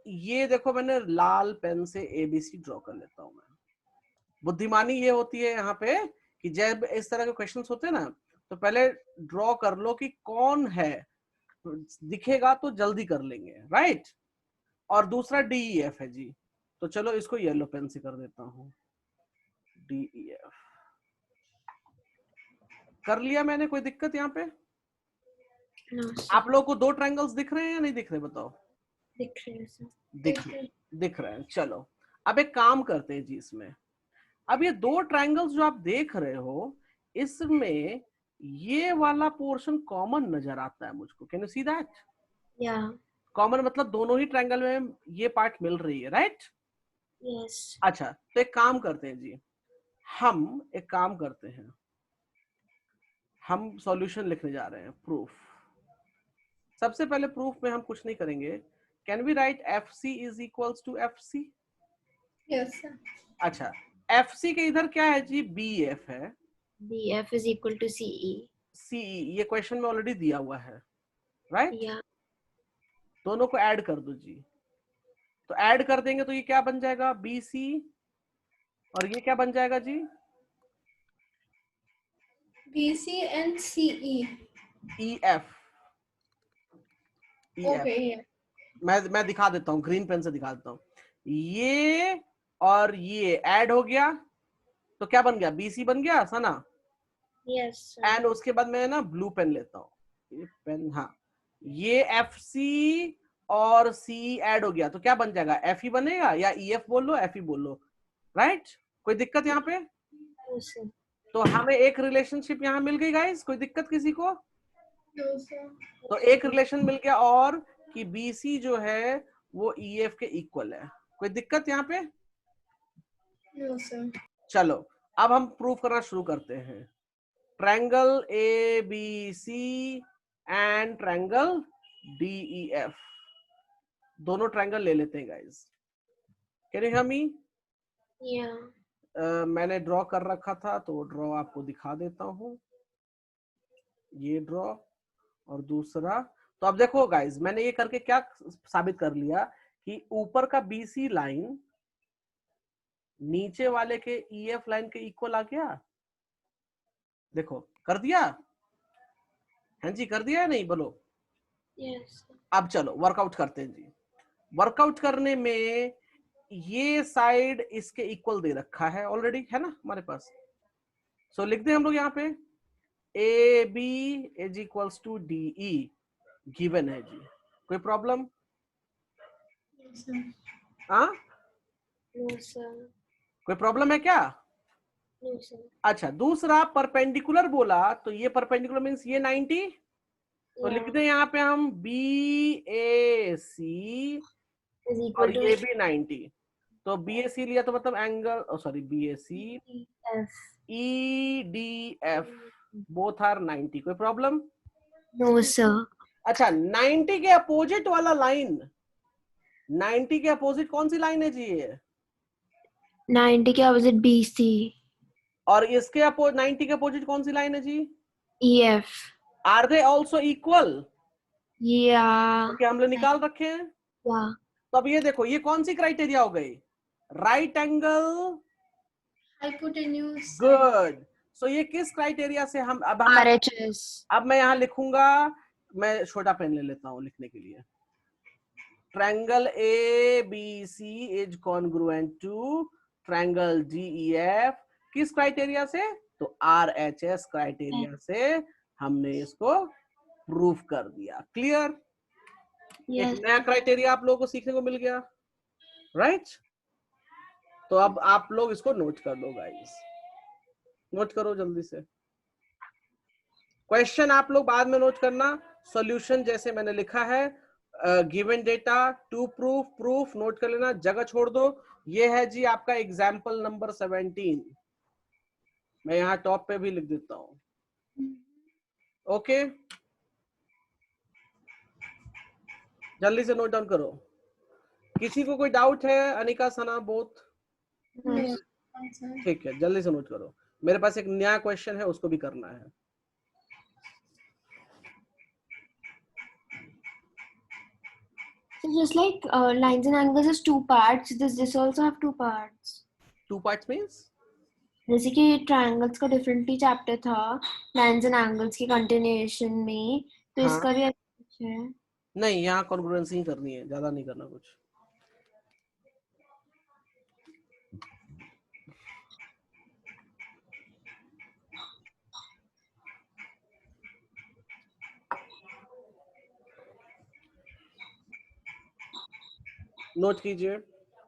ये देखो, मैंने लाल पेन से एबीसी ड्रॉ कर लेता हूं मैं। बुद्धिमानी ये होती है यहाँ पे कि जब इस तरह के क्वेश्चंस होते हैं ना, तो पहले ड्रॉ कर लो कि कौन है, दिखेगा तो जल्दी कर लेंगे, राइट। और दूसरा DEF है जी, तो चलो इसको येलो पेन से कर देता हूं, DEF कर लिया मैंने। कोई दिक्कत यहाँ पे? No, sir. आप लोगों को दो ट्रायंगल्स दिख रहे हैं या नहीं दिख रहे, बताओ। दिख रहे हैं sir. दिख रहे हैं। चलो अब एक काम करते हैं जी इसमें। अब ये दो ट्रायंगल्स जो आप देख रहे हो, इसमें ये वाला पोर्शन कॉमन नजर आता है मुझको। Can you see that? Yeah. Common मतलब दोनों ही ट्रायंगल में ये पार्ट मिल रही है, राइट? Yes. अच्छा, तो एक काम करते हैं जी, हम एक काम करते हैं, हम सॉल्यूशन लिखने जा रहे हैं, प्रूफ। सबसे पहले प्रूफ में हम कुछ नहीं करेंगे। Can we write FC is equals to FC? Yes, sir. अच्छा, FC के इधर क्या है जी? BF है। BF is equal to CE. CE ये क्वेश्चन में ऑलरेडी दिया हुआ है, राइट? Yeah. दोनों को ऐड कर दो जी। तो ऐड कर देंगे तो ये क्या बन जाएगा? BC। और ये क्या बन जाएगा जी? BC and CE. EF। Okay, yeah. मैं दिखा देता हूँ, ग्रीन पेन से दिखा देता हूँ। ये और ये ऐड हो गया तो क्या बन गया? BC बन गया सना। Yes, sir. एंड उसके बाद मैं ना ब्लू पेन लेता हूँ, ये पेन, हाँ, ये FC और CE ऐड हो गया तो क्या बन जाएगा? FE बनेगा, या EF बोल लो, FE बोल लो, राइट? कोई दिक्कत यहाँ पे? No, sir. तो हमें एक रिलेशनशिप यहाँ मिल गई गाइस। कोई दिक्कत किसी को? No, sir. तो एक रिलेशन मिल गया, और कि BC जो है वो EF के इक्वल है। कोई दिक्कत यहाँ पे? No, sir. चलो अब हम प्रूफ करना शुरू करते हैं। Triangle ABC and triangle DEF, दोनों ट्रायंगल ले लेते हैं guys. Can you hear me? Yeah. मैंने ड्रॉ कर रखा था तो ड्रॉ आपको दिखा देता हूं। ये ड्रॉ और दूसरा। तो अब देखो गाइस, मैंने ये करके क्या साबित कर लिया कि ऊपर का BC लाइन नीचे वाले के EF लाइन के इक्वल आ गया। देखो कर दिया। हाँ जी, कर दिया या नहीं, बोलो। Yes, sir. अब चलो वर्कआउट करते हैं जी। वर्कआउट करने में ये साइड इसके इक्वल दे रखा है ऑलरेडी, है ना हमारे पास। सो लिखते हैं हम लोग यहाँ पे AB is equals to DE given है जी। कोई प्रॉब्लम? No, sir. हाँ, No, sir. कोई प्रॉब्लम है क्या? No, sir. अच्छा, दूसरा परपेंडिकुलर बोला तो ये परपेंडिकुलर मींस ये 90। तो Yeah. लिखते हैं यहाँ पे हम BAC Is और equal to ये भी 90। तो BAC लिया तो मतलब angle, sorry, BAC F. EDF both are 90। कोई प्रॉब्लम? No, sir. अच्छा, 90 के अपोजिट वाला लाइन, 90 के अपोजिट कौन सी लाइन है जी ये? 90 के opposite BC. और इसके 90 के अपोजिट कौन सी लाइन है जी? EF. Are they also equal? Yeah. क्योंकि हमने निकाल रखे हैं। Yeah. तो अब ये देखो, ये कौन सी क्राइटेरिया हो गई? Right angle. Hypotenuse. गुड। सो ये किस क्राइटेरिया से हम अब RHS. अब मैं यहाँ लिखूंगा, मैं छोटा पेन ले लेता हूँ लिखने के लिए। Triangle ABC is congruent to triangle DEF किस क्राइटेरिया से? तो RHS क्राइटेरिया से हमने इसको प्रूफ कर दिया। क्लियर? Yes. एक नया क्राइटेरिया आप लोगों को सीखने को मिल गया, राइट? तो अब आप लोग इसको नोट कर लो गाइस, नोट करो जल्दी से। क्वेश्चन आप लोग बाद में नोट करना, सॉल्यूशन जैसे मैंने लिखा है, given data to proof, proof note कर लेना, जगह छोड़ दो। ये है जी आपका एग्जाम्पल नंबर 17। मैं यहाँ टॉप पे भी लिख देता हूँ। ओके, जल्दी से नोट डाउन करो। किसी को कोई डाउट है? अनिका, सना, बोथ? No, Yes. sir. ठीक है, जल्दी से नोट करो। मेरे पास एक नया क्वेश्चन है, उसको भी करना है। So just like lines and angles is two parts, this also have two parts. 2 parts means? जैसे कि ट्रायंगल्स का डिफरेंटली चैप्टर था लाइंस एंड एंगल्स की कंटिन्यूएशन में, तो हाँ, इसका भी ऐसा कुछ है। नहीं, यहाँ कॉन्ग्रुएंसी ही करनी है, ज्यादा नहीं करना कुछ। नोट कीजिए,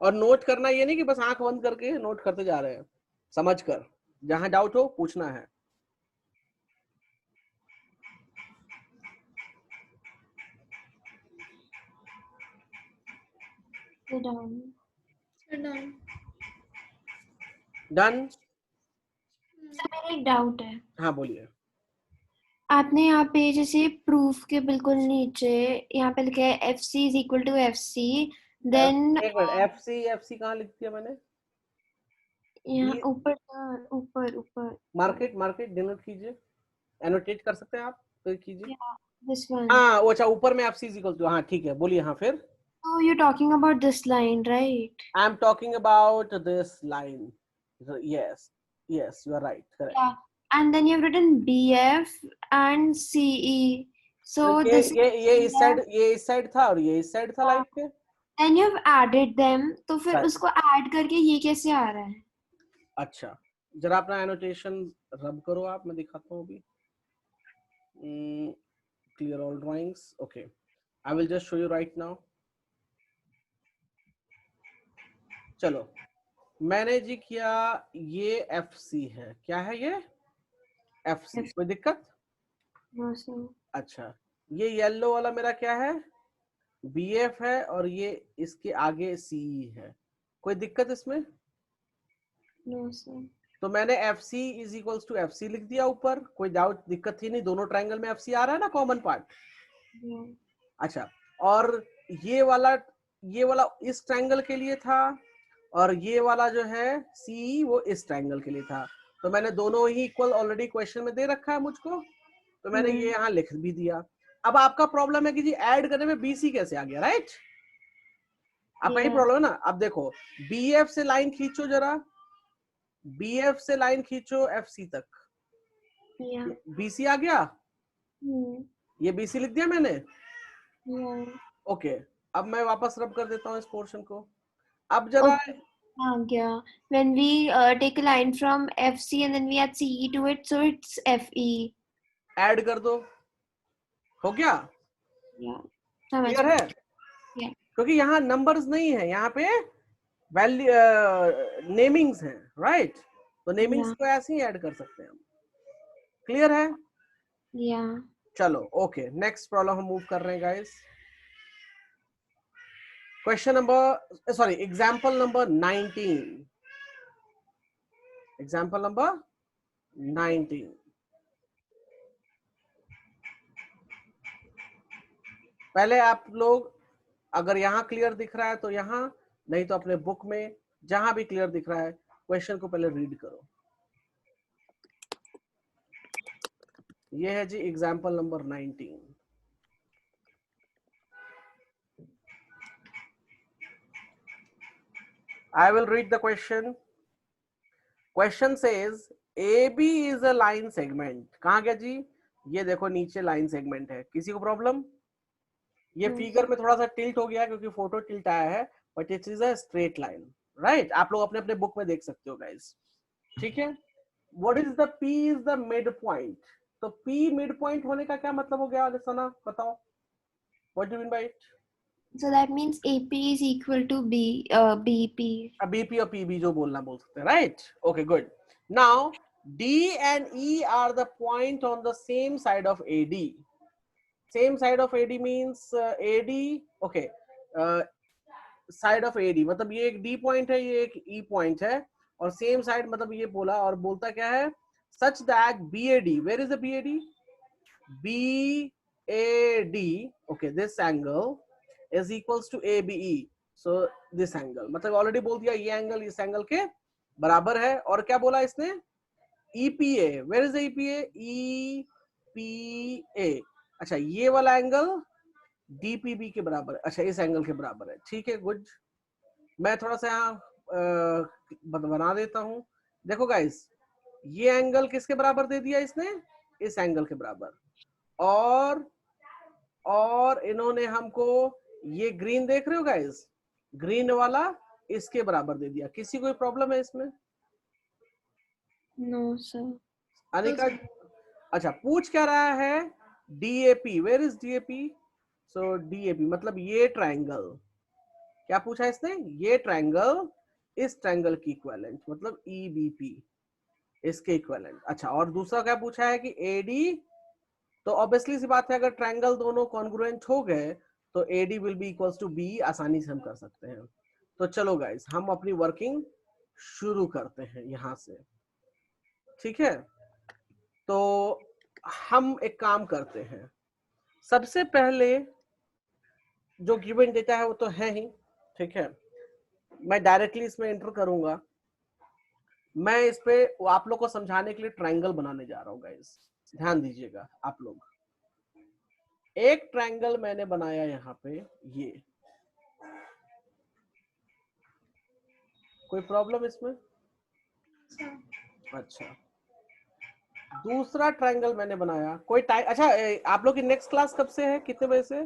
और नोट करना ये नहीं कि बस आंख बंद करके नोट करते जा रहे हैं, समझ कर। जहां डाउट हो पूछना है। Sit down. Sit down. Done? Sir मेरा एक डाउट है, हाँ, बोलिए। आपने यहाँ पे जैसे प्रूफ के बिल्कुल नीचे यहाँ पे लिखा है F C is equal to F C, then एक मिनट, एफ सी कहाँ लिख दिया मैंने? यहाँ ये ऊपर सर, ऊपर ऊपर मार्केट डिनोट कीजिए, एनोटेट कर सकते हैं आप, तो कीजिए। This one. हाँ, वो अच्छा, ऊपर में एफ सी इक्वल टू, हाँ ठीक है, बोलिए। हाँ, फिर So you're talking about this line, right? I am talking about this line. Yes, yes, you are right, correct. Yeah. And then you've written BF and CE. तो So this is ये इस BF. Side, ये इस side था और ये इस side था लाइन के। Then you've added them. तो फिर Correct. उसको add करके ये कैसे आ रहा है? अच्छा, जरा अपना एनोटेशन रब करो आप, मैं दिखाता हूँ अभी। Clear all drawings, okay, I will just show you right now. चलो, मैंने जी किया, ये एफ सी है, क्या है ये? एफ सी, कोई दिक्कत? No, sir. अच्छा, ये येलो वाला मेरा क्या है? बी एफ है, और ये इसके आगे सी है, कोई दिक्कत इसमें? No, sir. तो मैंने F C is equals to F C लिख दिया ऊपर, कोई डाउट दिक्कत थी नहीं, दोनों ट्रायंगल में एफ सी आ रहा है ना, कॉमन पार्ट। Yeah. अच्छा, और ये वाला इस ट्रायंगल के लिए था, और ये वाला जो है सी, वो इस ट्रायंगल के लिए था। तो मैंने दोनों ही इक्वल ऑलरेडी क्वेश्चन में दे रखा है मुझको, तो मैंने ये यहाँ लिख भी दिया। अब आपका प्रॉब्लम है कि जी ऐड करने में बीसी कैसे आ गया, राइट? आपका ही Yeah. प्रॉब्लम है ना। अब देखो, बी एफ से लाइन खींचो जरा, बी एफ से लाइन खींचो एफ सी तक, Yeah. बीसी आ गया, ये बीसी लिख दिया मैंने। Yeah. ओके, अब मैं वापस रब कर देता हूँ इस पोर्शन को। अब जरा आ गया। When we take a line from FC and then we add CE to it, so it's FE. Add कर दो, हो गया? Yeah. समझ क्लियर है? Yeah. क्योंकि यहाँ नंबर्स नहीं है, यहाँ पे वैल्यू नेमिंग्स हैं, राइट? तो नेमिंग्स Yeah. को ऐसे ही ऐड कर सकते हैं हम। क्लियर है? Yeah. चलो, ओके, नेक्स्ट प्रॉब्लम हम मूव कर रहे हैं guys. Question number, sorry, example number 19। Example number 19। पहले आप लोग, अगर यहाँ क्लियर दिख रहा है तो यहाँ, नहीं तो अपने बुक में जहां भी क्लियर दिख रहा है, क्वेश्चन को पहले रीड करो। ये है जी example number 19। I will read the question. Question says AB is a line segment. कहाँ गया जी? ये देखो नीचे लाइन सेगमेंट है। किसी को प्रॉब्लम? ये फिगर में थोड़ा सा टिल्ट हो गया क्योंकि फोटो टिल्ट आया है, but it is a straight line, right? आप लोग अपने अपने बुक में देख सकते हो गाइस, ठीक है? What is the P is the mid point. तो P मिड पॉइंट होने का क्या मतलब हो गया सना, बताओ? What do you mean by it? So that means AP is equal to BP. BP और PB जो बोलना बोल सकते हैं, right? Okay, good. Now D and E are the point on the same side of AD. Same side of AD means AD, okay, side of AD मतलब ये एक D point है, ये एक E point है, और सेम साइड मतलब ये बोला, और बोलता क्या है? such that BAD, where is the BAD? BAD, okay, this angle is equals to ABE. So this angle, मतलब ऑलरेडी बोल दिया ये एंगल इस एंगल के बराबर है. और क्या बोला इसने? EPA, where is the EPA? EPA, अच्छा ये वाला एंगल DPB के बराबर है. अच्छा इस एंगल के बराबर है. ठीक है, गुड. मैं थोड़ा सा यहाँ बना देता हूँ. देखो गाइस, ये एंगल किसके बराबर दे दिया इसने? इस एंगल के बराबर. और इन्होंने हमको ये ग्रीन देख रहे हो गाइस, ग्रीन वाला इसके बराबर दे दिया. किसी कोई प्रॉब्लम है इसमें? No sir. अनिका, अच्छा पूछ क्या रहा है? DAP, where is DAP? So DAP मतलब ये ट्रायंगल. क्या पूछा इसने? ये ट्रायंगल इस ट्रायंगल की इक्विवेलेंट, मतलब EBP इसके इक्विवेलेंट. अच्छा, और दूसरा क्या पूछा है कि AD. तो ऑब्वियसली सी बात है, अगर ट्रायंगल दोनों कॉन्ग्रुएंट हो गए तो AD will be equals to B. आसानी से हम कर सकते हैं. तो चलो गाइस, हम अपनी वर्किंग शुरू करते हैं यहां से. ठीक है, तो हम एक काम करते हैं. सबसे पहले जो गिवन डेटा है वो तो है ही. ठीक है, मैं डायरेक्टली इसमें एंटर करूंगा. मैं इस पे आप लोग को समझाने के लिए ट्रायंगल बनाने जा रहा हूं गाइस. ध्यान दीजिएगा आप लोग. एक ट्रायंगल मैंने बनाया यहाँ पे, ये. कोई प्रॉब्लम इसमें? अच्छा, दूसरा ट्रायंगल मैंने बनाया. कोई टाइम? अच्छा, आप लोग की नेक्स्ट क्लास कब से है, कितने बजे से?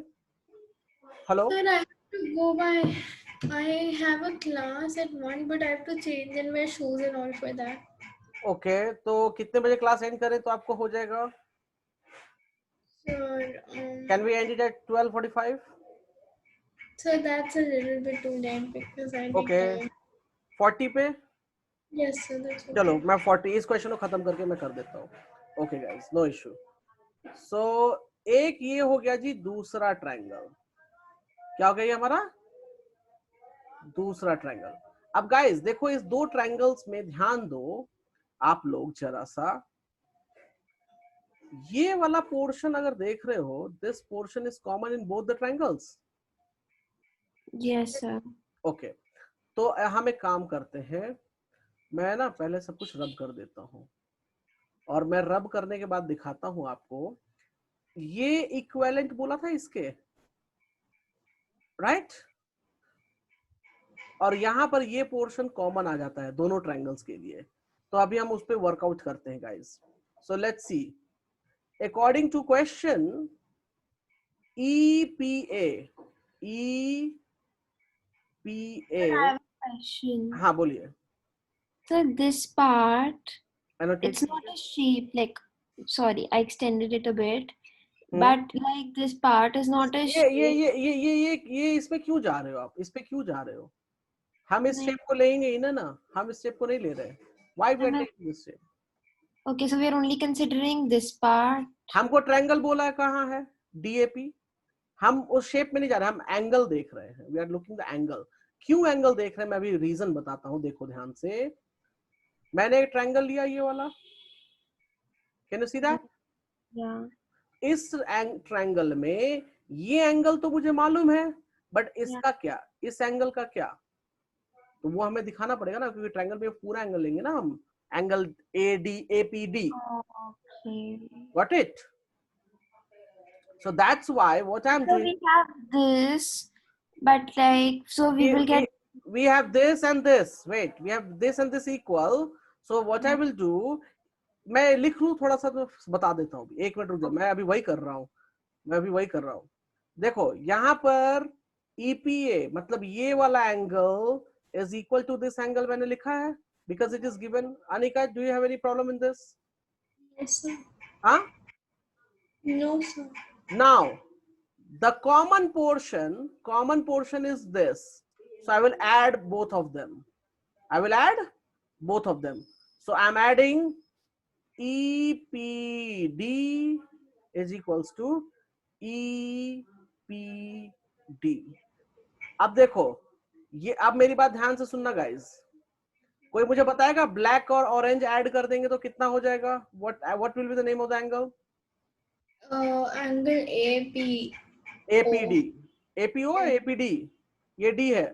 Hello Sir, I have to go by. I have a class at 1, but I have to change and wear shoes and all for that. Okay, तो कितने बजे क्लास एंड करें तो आपको हो जाएगा? Sir, can we end it at 12:45? sir, that's a little bit too late because I did. Okay, 40 पे. Yes, sir, that's okay. चलो मैं 40 इस क्वेश्चन को खत्म करके मैं कर देता हूँ. Okay guys, no issue. So एक ये हो गया जी दूसरा ट्रायंगल. क्या हो गया ये हमारा दूसरा ट्रायंगल. अब गाइस देखो, इस दो ट्रायंगल्स में ध्यान दो आप लोग जरा सा. ये वाला पोर्शन अगर देख रहे हो, this portion is common in both the triangles. Yes sir. Okay, तो हम एक काम करते हैं. मैं ना पहले सब कुछ रब कर देता हूँ, और मैं रब करने के बाद दिखाता हूँ आपको. ये इक्विवेलेंट बोला था इसके, राइट? और यहाँ पर ये पोर्शन कॉमन आ जाता है दोनों ट्रायंगल्स के लिए. तो अभी हम उस पर वर्कआउट करते हैं guys. So let's see. According to question, EPA. Question. हाँ बोलिए. So this part, Annotate it's not कीजिए. a shape. Like, sorry, I extended it a bit, hmm. but like this part is not a ये shape. ये इसमें क्यों जा रहे हो आप? इस पे क्यों जा रहे हो? हम इस नहीं. स्टेप को लेंगे ही ना. हम इस स्टेप को नहीं ले रहे. Why we are हमें- taking this step? Okay, so we are only considering this part. हमको ट्रायंगल बोला है, कहाँ है DAP? हम उस शेप में नहीं जा रहे, हम एंगल देख रहे हैं. We are looking the angle. क्यों एंगल देख रहे हैं मैं अभी रीजन बताता हूँ. देखो ध्यान से, मैंने एक ट्रायंगल लिया ये वाला. Can you see that? Yeah. इस ट्रायंगल में ये एंगल तो मुझे मालूम है, बट इसका क्या, इस एंगल का क्या, तो वो हमें दिखाना पड़ेगा ना, क्योंकि ट्रायंगल में पूरा एंगल लेंगे ना हम. Angle APD. Okay. Got it? So that's why what I'm So doing. we have this, but like, so we will get. We have this and this. Wait, we have this and this equal. So what I will do, मैं लिख लूं थोड़ा सा तो बता देता हूँ. एक मिनट रुक जाओ, मैं अभी वही कर रहा हूँ. देखो यहाँ पर EPA मतलब ये वाला angle is equal to this angle मैंने लिखा है, because it is given. Anika, do you have any problem in this? Yes, sir. Huh? No, sir. Now the common portion is this. So I will add both of them. So I'm adding EPD is equals to EPD. अब देखो, ये अब मेरी बात ध्यान से सुनना guys. कोई मुझे बताएगा ब्लैक और ऑरेंज ऐड कर देंगे तो कितना हो जाएगा? What will be the name of the angle? Angle AP. APD. APO APD? ये D है,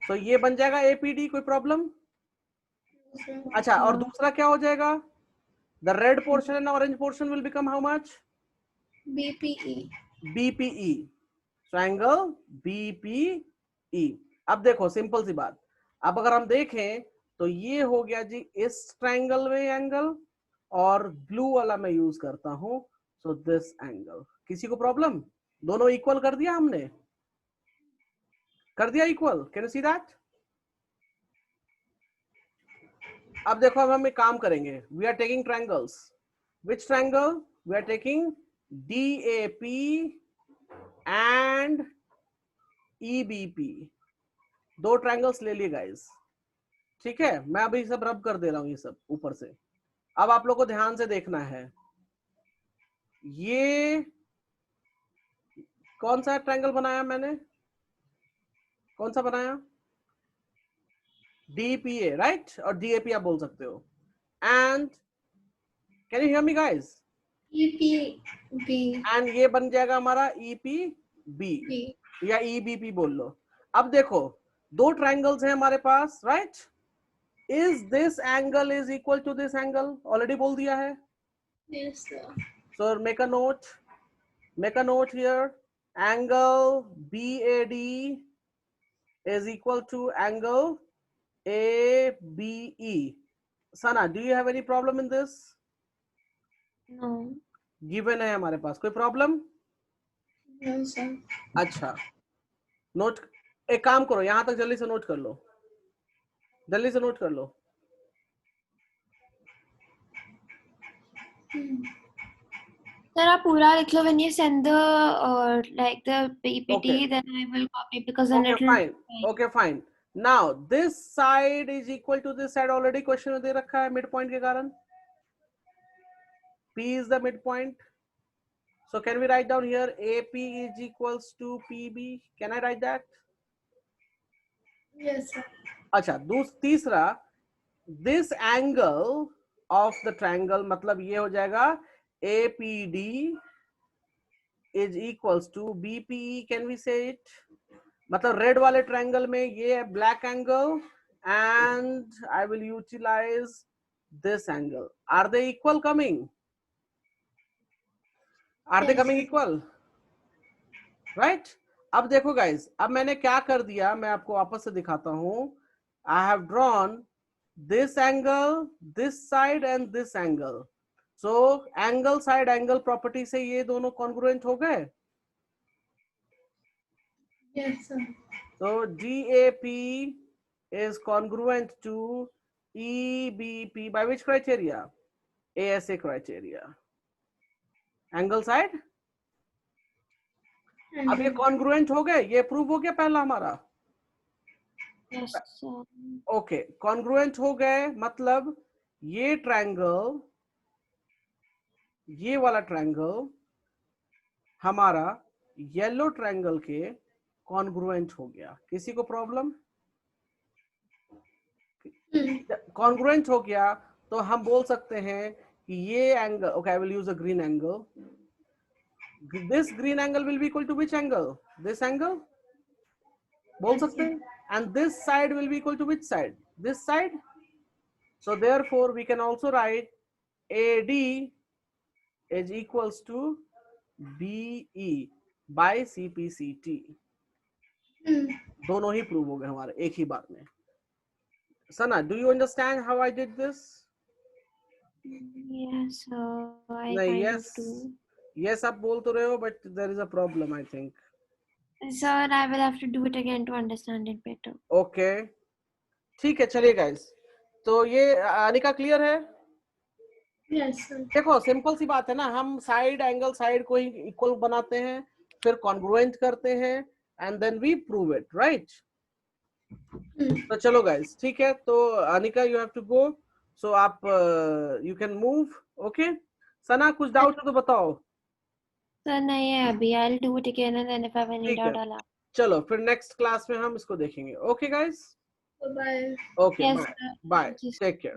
तो ये बन जाएगा APD। कोई प्रॉब्लम? अच्छा, और दूसरा क्या हो जाएगा? The red portion and orange portion will become how much? BPE. BPE. So angle BPE। अब देखो सिंपल सी बात, अब अगर हम देखें तो ये हो गया जी इस ट्रायंगल में एंगल, और ब्लू वाला मैं यूज करता हूं, सो दिस एंगल। किसी को प्रॉब्लम? दोनों इक्वल कर दिया हमने, कर दिया equal. Can you see that? अब देखो, अब हम एक काम करेंगे, we are taking triangles. Which triangle? We are taking DAP and EBP। दो ट्रायंगल्स ले लिए गाइस, ठीक है? मैं अभी सब रब कर दे रहा हूं ये सब ऊपर से। अब आप लोग को ध्यान से देखना है, ये कौन सा ट्रायंगल बनाया मैंने? कौन सा बनाया? DPA, right? और DAP आप बोल सकते हो। And can you hear me guys? EPB. And ये बन जाएगा हमारा EPB या EBP बोल लो। अब देखो, दो ट्रायंगल्स हैं हमारे पास, right? Is this angle is equal to this angle? Already बोल दिया है। Yes, sir. So make a note here. Angle BAD is equal to angle ABE. Sana, do you have any problem in this? No. Given है हमारे पास, कोई problem? No, sir. अच्छा, note, एक काम करो, यहां तक जल्दी से नोट कर लो, जल्दी से नोट कर लो। Sir, आप पूरा लिख लो. When you send the like the PPT, Okay. then I will copy because then Okay, it will. fine. Okay, fine. Now this side is equal to this side. Already question में दे रखा है midpoint के कारण. P is the midpoint. So can we write down here AP is equals to PB? Can I write that? Yes, sir. अच्छा, तीसरा, this angle of the triangle मतलब ये हो जाएगा APD is equals to BPE. Can we say it? मतलब red वाले triangle में ये है black angle and I will utilize this angle. Are they equal coming? Are they coming equal? Right? अब देखो गाइस, अब मैंने क्या कर दिया, मैं आपको वापस से दिखाता हूं। I have drawn this angle, this side and this angle. So angle side angle property से ये दोनों कॉन्ग्रुएंट हो गए। Yes, sir. So DAP is congruent to EBP by which criteria? ASA criteria. Angle side? अब ये congruent हो गए, ये प्रूव हो गया पहला हमारा। Yes, sir. ओके, congruent हो गए मतलब ये ट्रायंगल, ये वाला ट्रायंगल हमारा येलो ट्रायंगल के कॉन्ग्रुएंट हो गया। किसी को प्रॉब्लम? कॉन्ग्रुएंट हो गया तो हम बोल सकते हैं कि ये angle, okay I will use a green angle, this green angle will be equal to which angle? This angle बोल सकते हैं, and this side will be equal to which side? This side. So therefore we can also write AD is equals to BE by CPCT। दोनों ही prove हो गए हमारे एक ही बार में। Sana, do you understand how I did this? Yes, sir. I नहीं, kind yes, of do. yes आप बोल तो रहे हो, but there is a problem I think. Sir, I will have to do it again to understand it better. Okay, ठीक है, चलिए guys। तो ये अनिका क्लियर है? Yes, sir. देखो सिंपल सी बात है ना, हम साइड एंगल साइड को ही इक्वल बनाते हैं, फिर कॉन्ग्रुएंट करते हैं and then we prove it, right? तो चलो गाइस, ठीक है, तो Anika you have to go, so आप you can move. Okay, Sana कुछ डाउट है तो बताओ। Sir, नहीं है अभी. I'll do it again and then if I have any ठीक है, doubt, I'll ask. चलो फिर नेक्स्ट क्लास में हम इसको देखेंगे। Okay guys. Bye. Okay, Yes, bye. sir. Bye. Yes. Take care.